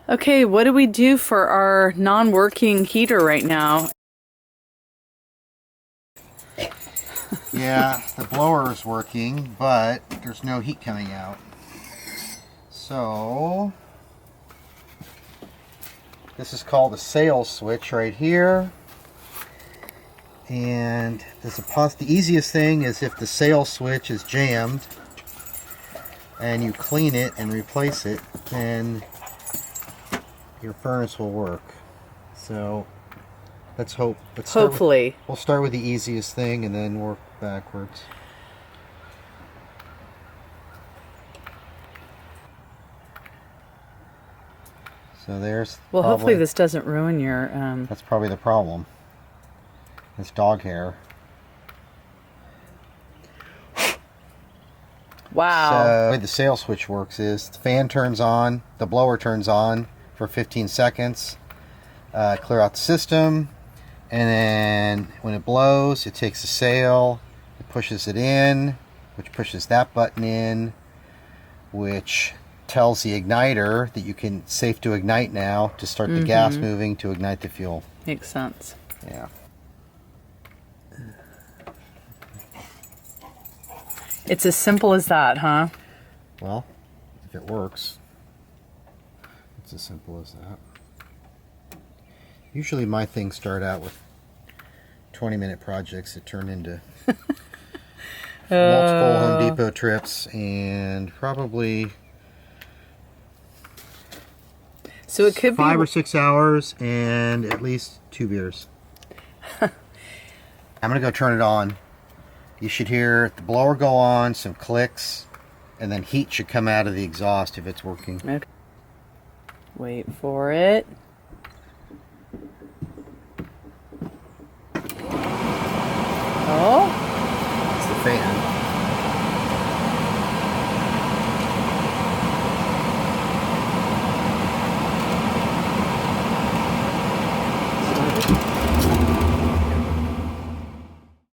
Okay, what do we do for our non-working heater right now? Yeah, the blower is working, but there's no heat coming out. So, this is called a sail switch right here. And the easiest thing is if the sail switch is jammed and you clean it and replace it, then your furnace will work. So let's hope. Hopefully. We'll start with the easiest thing and then work backwards. So there's. Well, hopefully this doesn't ruin your. That's probably the problem. It's dog hair. Wow. So the way the sail switch works is the fan turns on, the blower turns on for 15 seconds, clear out the system, and then when it blows, it takes the sail, it pushes it in, which pushes that button in, which tells the igniter that you can safe to ignite now to start the gas moving to ignite the fuel. Makes sense. Yeah. It's as simple as that, huh? Well, if it works, it's as simple as that. Usually my things start out with 20-minute projects that turn into multiple Home Depot trips and probably so it could 5 be or 6 hours and at least 2 beers. I'm gonna go turn it on. You should hear the blower go on, some clicks, and then heat should come out of the exhaust if it's working. Okay. Wait for it.